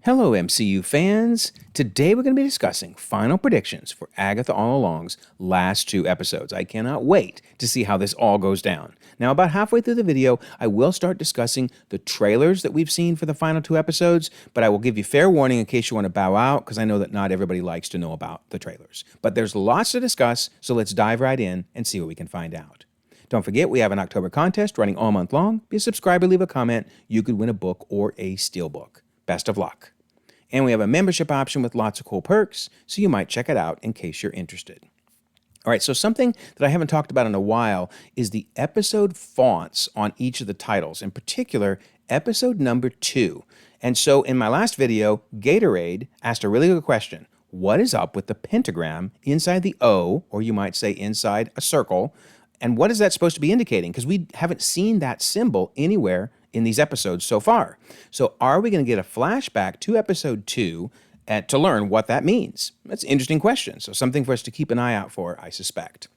Hello, MCU fans! Today we're going to be discussing final predictions for Agatha All Along's last two episodes. I cannot wait to see how this all goes down. Now, about halfway through the video, I will start discussing the trailers that we've seen for the final two episodes, but I will give you fair warning in case you want to bow out, because I know that not everybody likes to know about the trailers. But there's lots to discuss, so let's dive right in and see what we can find out. Don't forget, we have an October contest running all month long. Be a subscriber, leave a comment. You could win a book or a steelbook. Best of luck. And we have a membership option with lots of cool perks, so you might check it out in case you're interested. All right, so something that I haven't talked about in a while is the episode fonts on each of the titles, in particular, episode number 2. And so in my last video, Gatorade asked a really good question. What is up with the pentagram inside the O, or you might say inside a circle, and what is that supposed to be indicating? Because we haven't seen that symbol anywhere in these episodes so far. So are we going to get a flashback to episode 2 to learn what that means? That's an interesting question. So something for us to keep an eye out for, I suspect.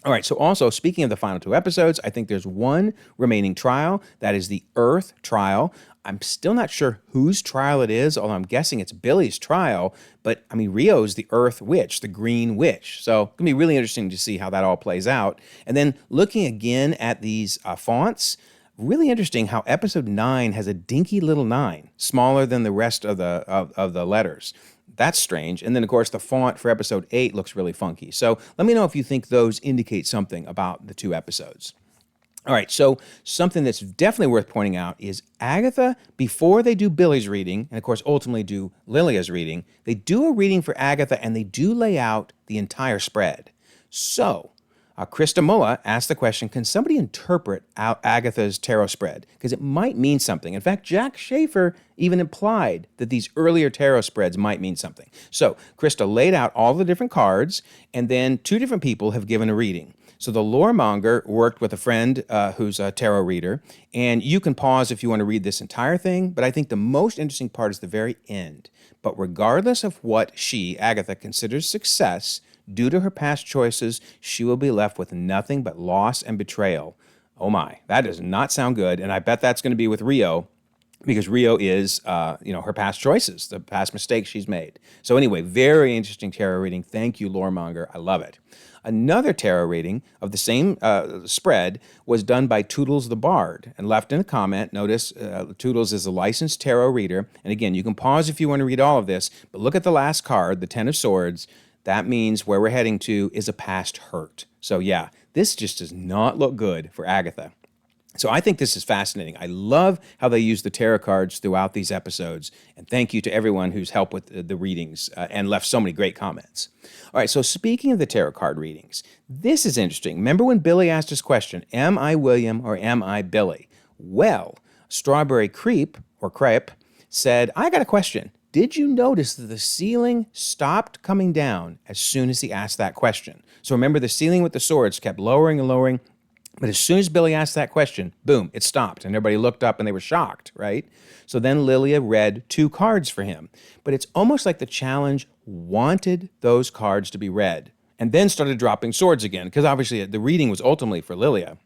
All right, so also, speaking of the final two episodes, I think there's one remaining trial. That is the Earth trial. I'm still not sure whose trial it is, although I'm guessing it's Billy's trial. But, I mean, Rio's the Earth Witch, the Green Witch. So it's going to be really interesting to see how that all plays out. And then looking again at these fonts, really interesting how episode 9 has a dinky little 9, smaller than the rest of the letters. That's strange. And then, of course, the font for episode 8 looks really funky. So let me know if you think those indicate something about the two episodes. All right, so something that's definitely worth pointing out is Agatha, before they do Billy's reading, and of course ultimately do Lilia's reading, they do a reading for Agatha and they do lay out the entire spread. So Krista Mulla asked the question, can somebody interpret Agatha's tarot spread? Because it might mean something. In fact, Jack Schaefer even implied that these earlier tarot spreads might mean something. So Krista laid out all the different cards, and then two different people have given a reading. So the loremonger worked with a friend who's a tarot reader, and you can pause if you want to read this entire thing, but I think the most interesting part is the very end. But regardless of what she, Agatha, considers success, due to her past choices, she will be left with nothing but loss and betrayal. Oh my, that does not sound good, and I bet that's going to be with Rio, because Rio is, her past choices, the past mistakes she's made. So anyway, very interesting tarot reading. Thank you, Loremonger. I love it. Another tarot reading of the same spread was done by Toodles the Bard and left in a comment. Notice Toodles is a licensed tarot reader. And again, you can pause if you want to read all of this, but look at the last card, the Ten of Swords. That means where we're heading to is a past hurt. So yeah, this just does not look good for Agatha. So I think this is fascinating. I love how they use the tarot cards throughout these episodes. And thank you to everyone who's helped with the readings and left so many great comments. All right, so speaking of the tarot card readings, this is interesting. Remember when Billy asked his question, am I William or am I Billy? Well, Strawberry Crepe said, I got a question. Did you notice that the ceiling stopped coming down as soon as he asked that question? So remember, the ceiling with the swords kept lowering and lowering. But as soon as Billy asked that question, boom, it stopped. And everybody looked up and they were shocked, right? So then Lilia read 2 cards for him. But it's almost like the challenge wanted those cards to be read and then started dropping swords again, because obviously the reading was ultimately for Lilia.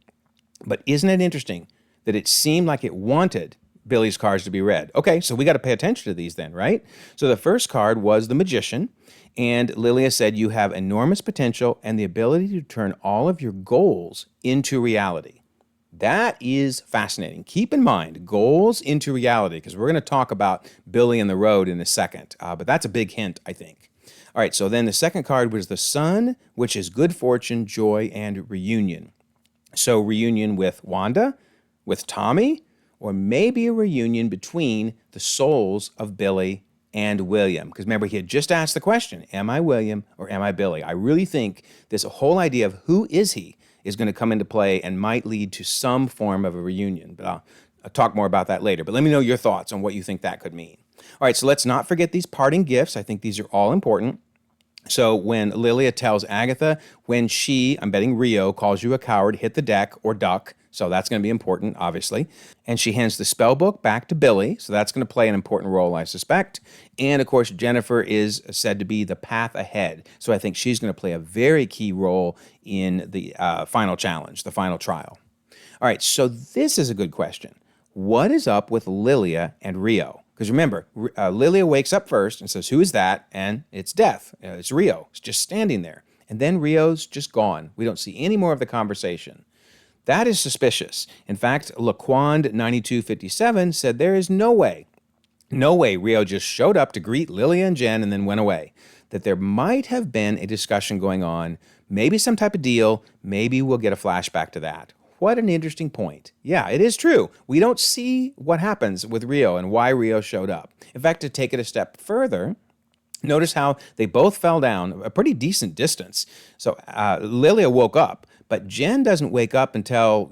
But isn't it interesting that it seemed like it wanted Billy's cards to be read? Okay, so we got to pay attention to these then, right? So the first card was the Magician. And Lilia said, you have enormous potential and the ability to turn all of your goals into reality. That is fascinating. Keep in mind, goals into reality, because we're going to talk about Billy and the Road in a second. But that's a big hint, I think. All right, so then the second card was the Sun, which is good fortune, joy, and reunion. So reunion with Wanda, with Tommy, or maybe a reunion between the souls of Billy and William. Because remember, he had just asked the question, am I William or am I Billy? I really think this whole idea of who is he is going to come into play and might lead to some form of a reunion. But I'll talk more about that later. But let me know your thoughts on what you think that could mean. All right, so let's not forget these parting gifts. I think these are all important. So when Lilia tells Agatha, when she, I'm betting Rio, calls you a coward, hit the deck or duck. So that's going to be important, obviously. And she hands the spell book back to Billy. So that's going to play an important role, I suspect. And of course, Jennifer is said to be the path ahead. So I think she's going to play a very key role in the final challenge, the final trial. All right, so this is a good question. What is up with Lilia and Rio? Because remember, Lilia wakes up first and says, "Who is that?" And it's Death. It's Rio. It's just standing there. And then Rio's just gone. We don't see any more of the conversation. That is suspicious. In fact, Laquand9257 said there is no way Rio just showed up to greet Lilia and Jen and then went away. That there might have been a discussion going on, maybe some type of deal, maybe we'll get a flashback to that. What an interesting point. Yeah, it is true. We don't see what happens with Rio and why Rio showed up. In fact, to take it a step further, notice how they both fell down a pretty decent distance. So Lilia woke up, but Jen doesn't wake up until,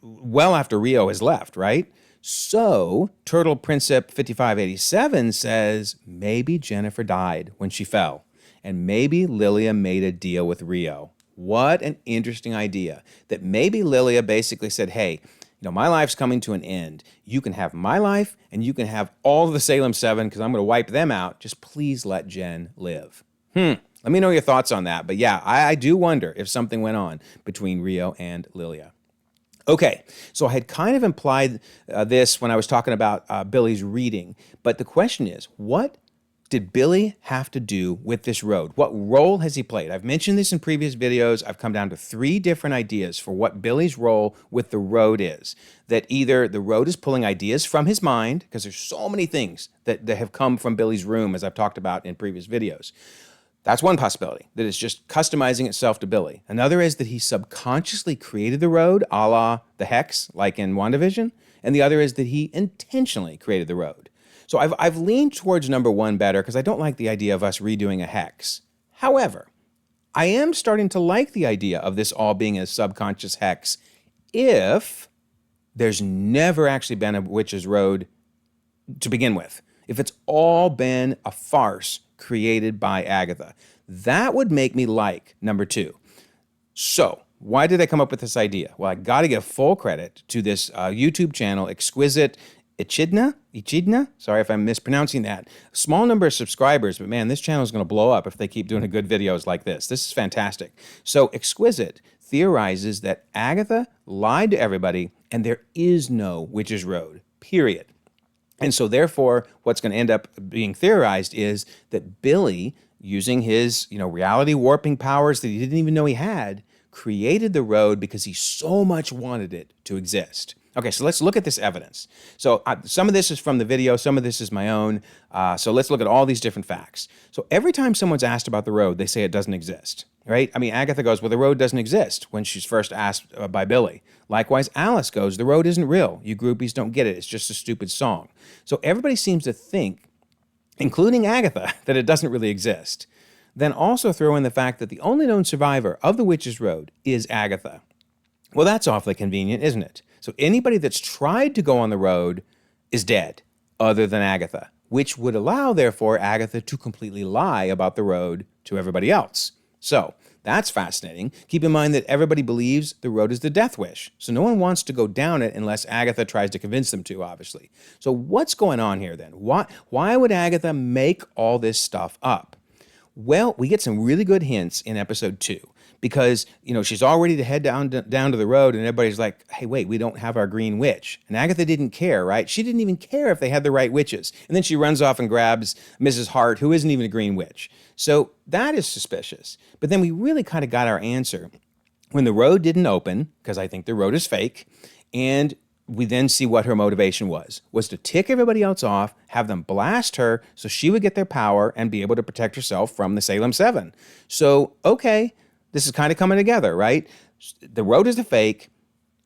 well after Rio has left, right? So Turtle Princip 5587 says maybe Jennifer died when she fell, and maybe Lilia made a deal with Rio. What an interesting idea. That maybe Lilia basically said, hey, my life's coming to an end. You can have my life, and you can have all of the Salem 7 because I'm going to wipe them out. Just please let Jen live. Let me know your thoughts on that. But yeah, I do wonder if something went on between Rio and Lilia. Okay, so I had kind of implied this when I was talking about Billy's reading, but the question is, what did Billy have to do with this road? What role has he played? I've mentioned this in previous videos. I've come down to 3 different ideas for what Billy's role with the road is. That either the road is pulling ideas from his mind, because there's so many things that have come from Billy's room, as I've talked about in previous videos. That's one possibility, that it's just customizing itself to Billy. Another is that he subconsciously created the road, a la the Hex, like in WandaVision. And the other is that he intentionally created the road. So I've leaned towards number 1 better because I don't like the idea of us redoing a Hex. However, I am starting to like the idea of this all being a subconscious Hex if there's never actually been a witch's road to begin with. If it's all been a farce created by Agatha. That would make me like number 2. So, why did I come up with this idea? Well, I got to give full credit to this YouTube channel, Exquisite Echidna? Sorry if I'm mispronouncing that. Small number of subscribers, but man, this channel is going to blow up if they keep doing good videos like this. This is fantastic. So, Exquisite theorizes that Agatha lied to everybody and there is no witch's road, period. And so therefore, what's going to end up being theorized is that Billy, using his, reality warping powers that he didn't even know he had, created the road because he so much wanted it to exist. Okay, so let's look at this evidence. So some of this is from the video, some of this is my own. So let's look at all these different facts. So every time someone's asked about the road, they say it doesn't exist, right? I mean, Agatha goes, well, the road doesn't exist when she's first asked by Billy. Likewise, Alice goes, the road isn't real. You groupies don't get it. It's just a stupid song. So everybody seems to think, including Agatha, that it doesn't really exist. Then also throw in the fact that the only known survivor of the Witch's Road is Agatha. Well, that's awfully convenient, isn't it? So anybody that's tried to go on the road is dead, other than Agatha, which would allow, therefore, Agatha to completely lie about the road to everybody else. So that's fascinating. Keep in mind that everybody believes the road is the death wish, so no one wants to go down it unless Agatha tries to convince them to, obviously. So what's going on here then? Why would Agatha make all this stuff up? Well, we get some really good hints in episode 2. Because, she's all ready to head down to the road, and everybody's like, hey, wait, we don't have our green witch. And Agatha didn't care, right? She didn't even care if they had the right witches. And then she runs off and grabs Mrs. Hart, who isn't even a green witch. So that is suspicious. But then we really kind of got our answer when the road didn't open, because I think the road is fake, and we then see what her motivation was to tick everybody else off, have them blast her so she would get their power and be able to protect herself from the Salem 7. So, okay, this is kind of coming together, right? The road is the fake.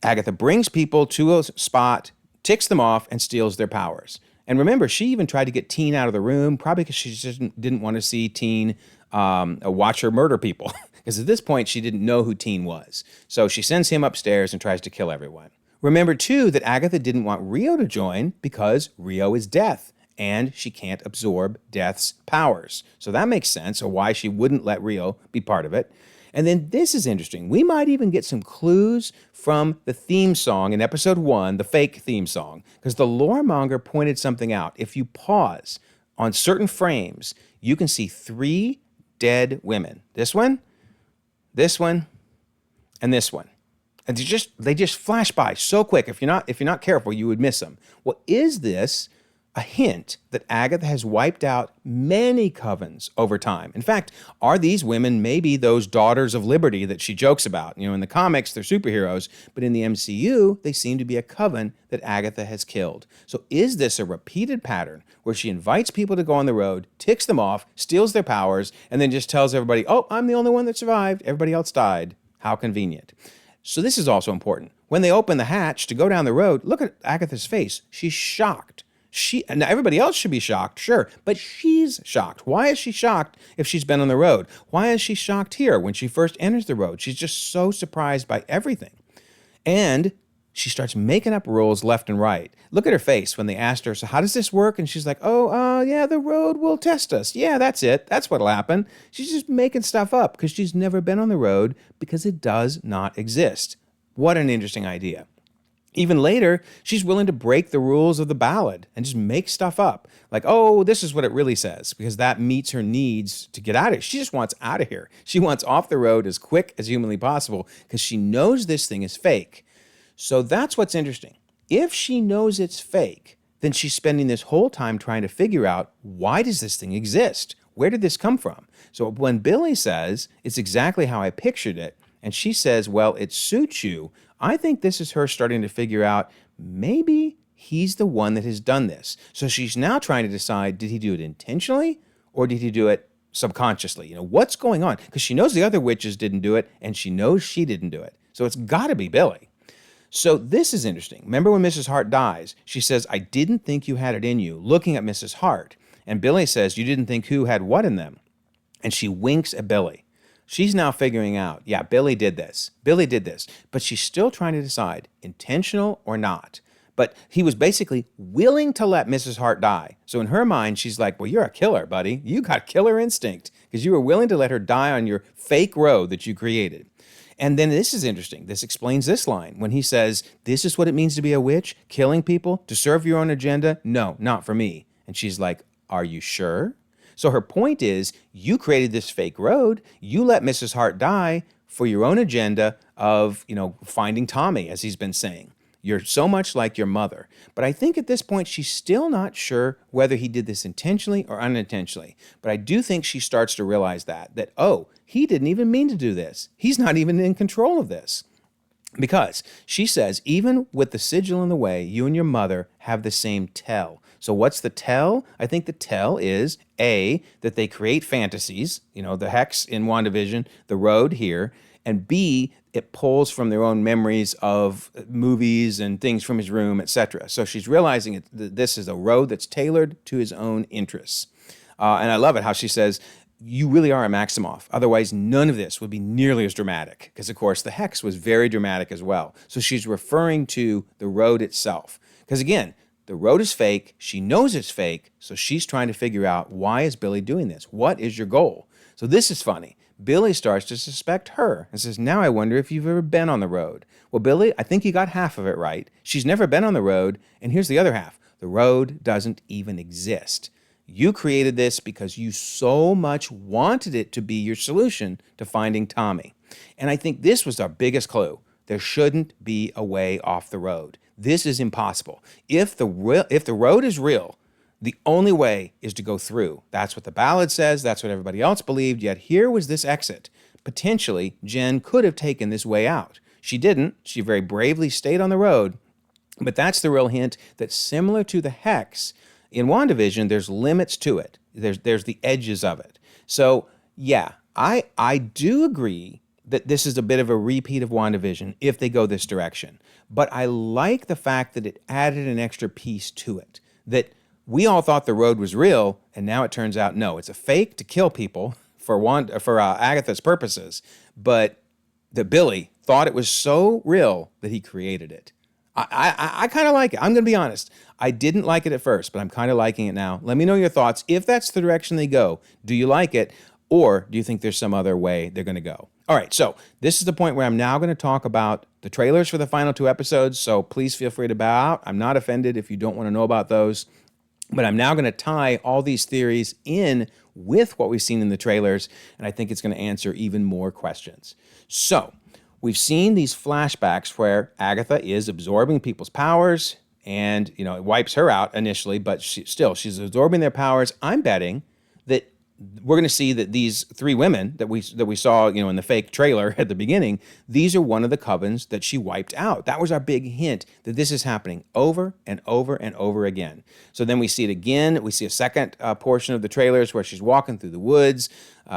Agatha brings people to a spot, ticks them off, and steals their powers. And remember, she even tried to get Teen out of the room, probably because she just didn't want to see Teen watch her murder people. Because at this point, she didn't know who Teen was. So she sends him upstairs and tries to kill everyone. Remember, too, that Agatha didn't want Rio to join because Rio is Death, and she can't absorb Death's powers. So that makes sense of why she wouldn't let Rio be part of it. And then this is interesting. We might even get some clues from the theme song in episode 1, the fake theme song, because the loremonger pointed something out. If you pause on certain frames, you can see 3 dead women. This one, and this one. And they just flash by so quick. If you're not careful, you would miss them. Well, is this a hint that Agatha has wiped out many covens over time. In fact, are these women maybe those daughters of liberty that she jokes about? In the comics, they're superheroes, but in the MCU, they seem to be a coven that Agatha has killed. So is this a repeated pattern where she invites people to go on the road, ticks them off, steals their powers, and then just tells everybody, oh, I'm the only one that survived, everybody else died? How convenient. So this is also important. When they open the hatch to go down the road, look at Agatha's face. She's shocked. Now everybody else should be shocked, sure, but she's shocked. Why is she shocked if she's been on the road? Why is she shocked here when she first enters the road? She's just so surprised by everything. And she starts making up rules left and right. Look at her face when they asked her, so how does this work? And she's like, yeah, the road will test us. Yeah, that's it. That's what'll happen. She's just making stuff up because she's never been on the road because it does not exist. What an interesting idea. Even later, she's willing to break the rules of the ballad and just make stuff up. Like, oh, this is what it really says, because that meets her needs to get out of here. She just wants out of here. She wants off the road as quick as humanly possible because she knows this thing is fake. So that's what's interesting. If she knows it's fake, then she's spending this whole time trying to figure out, why does this thing exist? Where did this come from? So when Billy says, it's exactly how I pictured it, and she says, well, it suits you, I think this is her starting to figure out maybe he's the one that has done this. So she's now trying to decide, did he do it intentionally or did he do it subconsciously? What's going on? Because she knows the other witches didn't do it and she knows she didn't do it. So it's got to be Billy. So this is interesting. Remember when Mrs. Hart dies, she says, I didn't think you had it in you, looking at Mrs. Hart. And Billy says, you didn't think who had what in them? And she winks at Billy. She's now figuring out, yeah, Billy did this. Billy did this. But she's still trying to decide, intentional or not. But he was basically willing to let Mrs. Hart die. So in her mind, she's like, well, you're a killer, buddy. You got killer instinct because you were willing to let her die on your fake road that you created. And then this is interesting. This explains this line. When he says, this is what it means to be a witch, killing people, to serve your own agenda? No, not for me. And she's like, are you sure? So her point is, you created this fake road, you let Mrs. Hart die for your own agenda of, finding Tommy, as he's been saying. You're so much like your mother. But I think at this point, she's still not sure whether he did this intentionally or unintentionally. But I do think she starts to realize that, oh, he didn't even mean to do this. He's not even in control of this. Because she says, even with the sigil in the way, you and your mother have the same tell. So what's the tell? I think the tell is, A, that they create fantasies, the hex in WandaVision, the road here, and B, it pulls from their own memories of movies and things from his room, etc. So she's realizing this is a road that's tailored to his own interests. And I love it how she says, you really are a Maximoff. Otherwise, none of this would be nearly as dramatic. Because, of course, the hex was very dramatic as well. So she's referring to the road itself. Because, again, the road is fake. She knows it's fake. So she's trying to figure out, why is Billy doing this? What is your goal? So this is funny. Billy starts to suspect her and says, now I wonder if you've ever been on the road. Well, Billy, I think you got half of it right. She's never been on the road. And here's the other half. The road doesn't even exist. You created this because you so much wanted it to be your solution to finding Tommy. And I think this was our biggest clue. There shouldn't be a way off the road. This is impossible. If the road is real, the only way is to go through. That's what the ballad says. That's what everybody else believed. Yet here was this exit. Potentially, Jen could have taken this way out. She didn't. She very bravely stayed on the road. But that's the real hint that, similar to the hex, in WandaVision, there's limits to it. There's the edges of it. So, yeah, I do agree that this is a bit of a repeat of WandaVision if they go this direction. But I like the fact that it added an extra piece to it. That we all thought the road was real, and now it turns out, no, it's a fake to kill people for Agatha's purposes. But that Billy thought it was so real that he created it. I kind of like it. I'm going to be honest. I didn't like it at first, but I'm kind of liking it now. Let me know your thoughts. If that's the direction they go, do you like it? Or do you think there's some other way they're going to go? All right, so this is the point where I'm now going to talk about the trailers for the final 2 episodes, so please feel free to bow out. I'm not offended if you don't want to know about those. But I'm now going to tie all these theories in with what we've seen in the trailers, and I think it's going to answer even more questions. So, we've seen these flashbacks where Agatha is absorbing people's powers, and it wipes her out initially, but she's absorbing their powers. I'm betting that we're going to see that these three women that we saw, in the fake trailer at the beginning, these are one of the covens that she wiped out. That was our big hint that this is happening over and over and over again. So then we see it again. We see a second portion of the trailers where she's walking through the woods.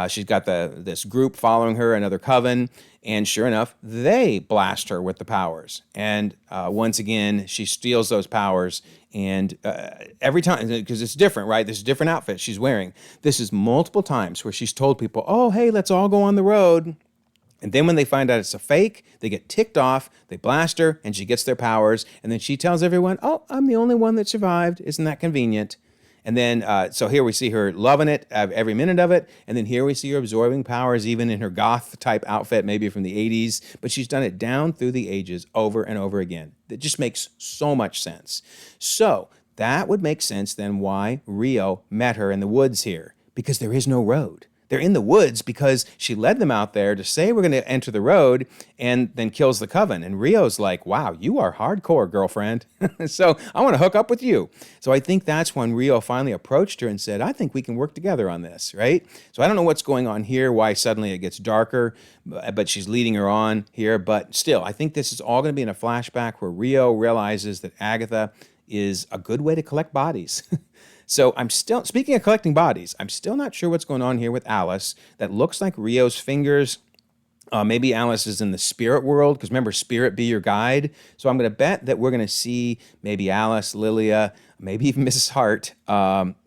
She's got this group following her, another coven, and sure enough, they blast her with the powers. And once again, she steals those powers. And every time, because it's different, right? This is a different outfit she's wearing. This is multiple times where she's told people, oh, hey, let's all go on the road. And then when they find out it's a fake, they get ticked off, they blast her, and she gets their powers. And then she tells everyone, oh, I'm the only one that survived. Isn't that convenient? And then, so here we see her loving it, every minute of it. And then here we see her absorbing powers, even in her goth-type outfit, maybe from the 80s. But she's done it down through the ages over and over again. It just makes so much sense. So that would make sense then why Rio met her in the woods here, because there is no road. They're in the woods because she led them out there to say we're going to enter the road and then kills the coven. And Rio's like, wow, you are hardcore, girlfriend. So I want to hook up with you. So I think that's when Rio finally approached her and said, I think we can work together on this, right? So I don't know what's going on here, why suddenly it gets darker, but she's leading her on here. But still, I think this is all going to be in a flashback where Rio realizes that Agatha is a good way to collect bodies. So I'm still, speaking of collecting bodies, I'm still not sure what's going on here with Alice. That looks like Rio's fingers. Maybe Alice is in the spirit world, because remember, spirit be your guide. So I'm going to bet that we're going to see maybe Alice, Lilia, maybe even Mrs. Hart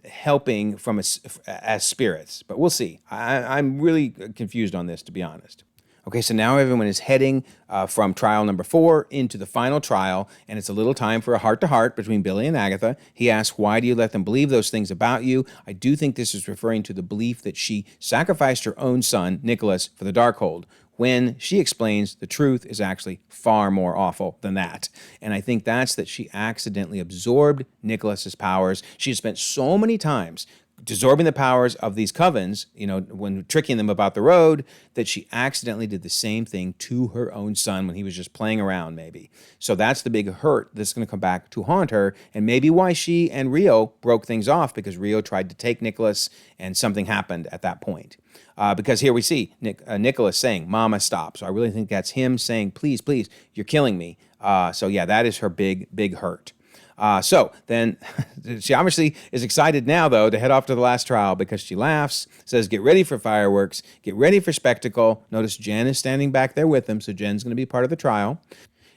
helping from as spirits. But we'll see. I'm really confused on this, to be honest. Okay, so now everyone is heading from trial number 4 into the final trial, and it's a little time for a heart-to-heart between Billy and Agatha. He asks, why do you let them believe those things about you? I do think this is referring to the belief that she sacrificed her own son, Nicholas, for the Darkhold, when she explains the truth is actually far more awful than that. And I think that's that she accidentally absorbed Nicholas's powers. She had spent so many times absorbing the powers of these covens, when tricking them about the road, that she accidentally did the same thing to her own son when he was just playing around, maybe. So that's the big hurt that's going to come back to haunt her, and maybe why she and Rio broke things off, because Rio tried to take Nicholas, and something happened at that point. Because here we see Nicholas saying, Mama, stop. So I really think that's him saying, please, please, you're killing me. So yeah, that is her big hurt. So then she obviously is excited now, though, to head off to the last trial, because she laughs, says, get ready for fireworks, get ready for spectacle. Notice Jen is standing back there with them, so Jen's going to be part of the trial.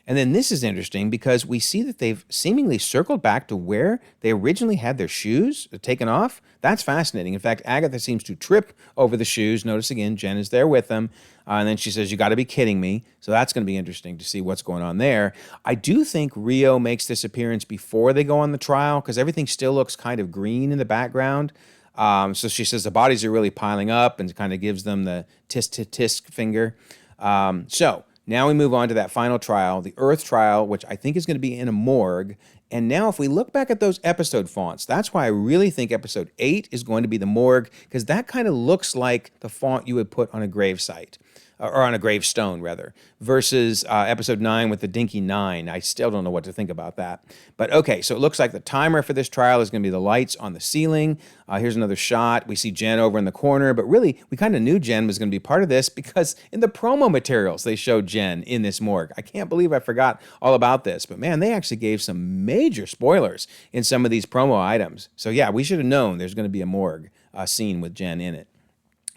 And then this is interesting because we see that they've seemingly circled back to where they originally had their shoes taken off. That's fascinating. In fact, Agatha seems to trip over the shoes. Notice again, Jen is there with them. And then she says, you got to be kidding me. So that's going to be interesting to see what's going on there. I do think Rio makes this appearance before they go on the trial, because everything still looks kind of green in the background. So she says the bodies are really piling up, and kind of gives them the tisk finger. So now we move on to that final trial, the Earth trial, which I think is going to be in a morgue. And now if we look back at those episode fonts, that's why I really think episode 8 is going to be the morgue, because that kind of looks like the font you would put on a gravesite. Or on a gravestone, rather, versus episode 9 with the dinky 9. I still don't know what to think about that. But okay, so it looks like the timer for this trial is going to be the lights on the ceiling. Here's another shot. We see Jen over in the corner, but really, we kind of knew Jen was going to be part of this, because in the promo materials, they showed Jen in this morgue. I can't believe I forgot all about this, but man, they actually gave some major spoilers in some of these promo items. So yeah, we should have known there's going to be a morgue scene with Jen in it.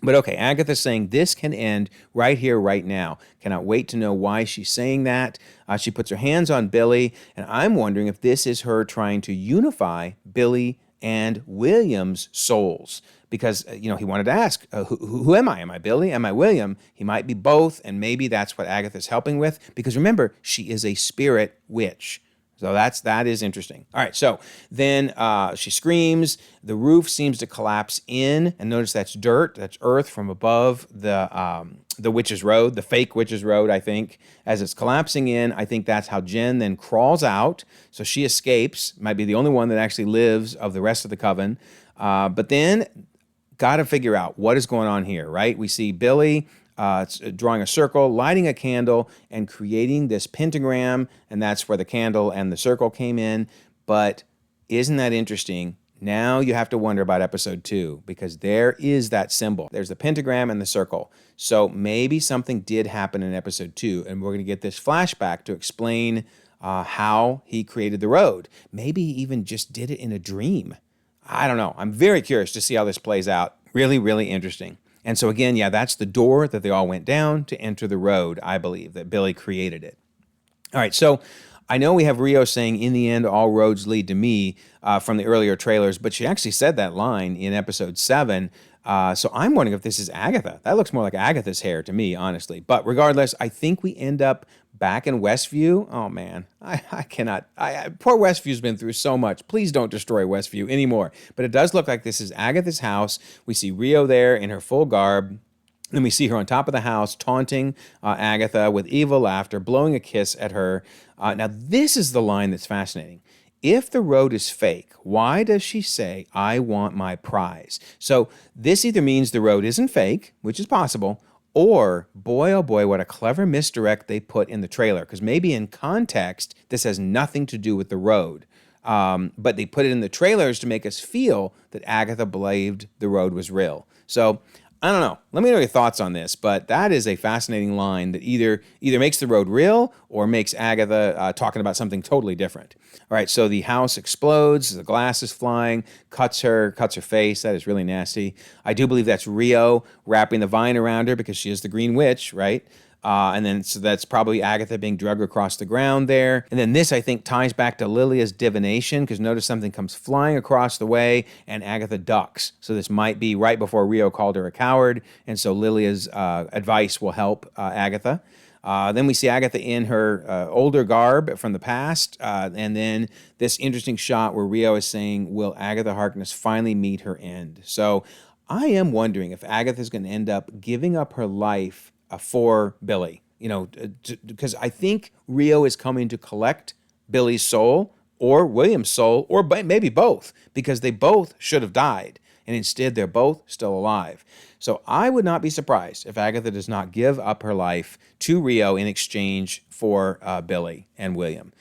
But okay, Agatha's saying this can end right here, right now. Cannot wait to know why she's saying that. She puts her hands on Billy, and I'm wondering if this is her trying to unify Billy and William's souls. Because, he wanted to ask, who am I? Am I Billy? Am I William? He might be both, and maybe that's what Agatha's helping with. Because remember, she is a spirit witch. So that is interesting. All right, so then she screams. The roof seems to collapse in, and notice that's dirt, that's earth from above the witch's road, the fake witch's road, I think. As it's collapsing in, I think that's how Jen then crawls out. So she escapes, might be the only one that actually lives of the rest of the coven. But then, got to figure out what is going on here, right? We see Billy drawing a circle, lighting a candle, and creating this pentagram, and that's where the candle and the circle came in. But isn't that interesting? Now you have to wonder about episode 2, because there is that symbol. There's the pentagram and the circle. So maybe something did happen in episode 2, and we're going to get this flashback to explain how he created the road. Maybe he even just did it in a dream. I don't know. I'm very curious to see how this plays out. Really, really interesting. And so again, yeah, that's the door that they all went down to enter the road, I believe, that Billy created it. All right, so I know we have Rio saying, "In the end, all roads lead to me," from the earlier trailers, but she actually said that line in episode 7. So I'm wondering if this is Agatha. That looks more like Agatha's hair to me, honestly. But regardless, I think we end up back in Westview. Oh, man, I cannot. Poor Westview's been through so much. Please don't destroy Westview anymore. But it does look like this is Agatha's house. We see Rio there in her full garb. And we see her on top of the house taunting Agatha with evil laughter, blowing a kiss at her. Now, this is the line that's fascinating. If the road is fake, why does she say, "I want my prize"? So this either means the road isn't fake, which is possible, or, boy, oh boy, what a clever misdirect they put in the trailer. Because maybe in context, this has nothing to do with the road. But they put it in the trailers to make us feel that Agatha believed the road was real. So I don't know. Let me know your thoughts on this, but that is a fascinating line that either makes the road real or makes Agatha talking about something totally different. All right, so the house explodes, the glass is flying, cuts her face. That is really nasty. I do believe that's Rio wrapping the vine around her because she is the Green Witch, right? And then so that's probably Agatha being dragged across the ground there. And then this, I think, ties back to Lilia's divination, because notice something comes flying across the way and Agatha ducks. So this might be right before Rio called her a coward, and so Lilia's advice will help Agatha. Then we see Agatha in her older garb from the past, and then this interesting shot where Rio is saying, "Will Agatha Harkness finally meet her end?" So I am wondering if Agatha is going to end up giving up her life for Billy, because I think Rio is coming to collect Billy's soul or William's soul, or maybe both, because they both should have died, and instead they're both still alive. So I would not be surprised if Agatha does not give up her life to Rio in exchange for Billy and William.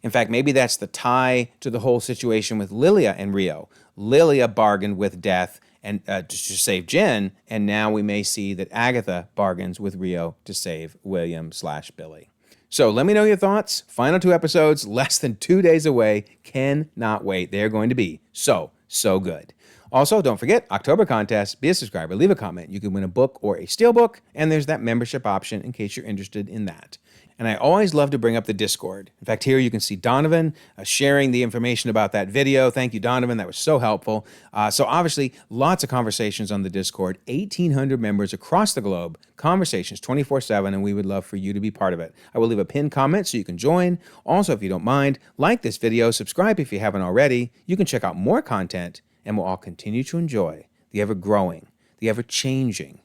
In fact, maybe that's the tie to the whole situation with Lilia and Rio. Lilia bargained with death and to save Jen, and now we may see that Agatha bargains with Rio to save William/Billy. So let me know your thoughts. Final 2 episodes, less than 2 days away. Cannot wait. They're going to be so good. Also, don't forget, October contest, be a subscriber, leave a comment. You can win a book or a steelbook, and there's that membership option in case you're interested in that. And I always love to bring up the Discord. In fact, here you can see Donovan sharing the information about that video. Thank you, Donovan. That was so helpful. So obviously, lots of conversations on the Discord, 1,800 members across the globe, conversations 24/7, and we would love for you to be part of it. I will leave a pinned comment so you can join. Also, if you don't mind, like this video, subscribe if you haven't already. You can check out more content, and we'll all continue to enjoy the ever-growing, the ever-changing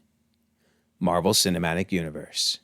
Marvel Cinematic Universe.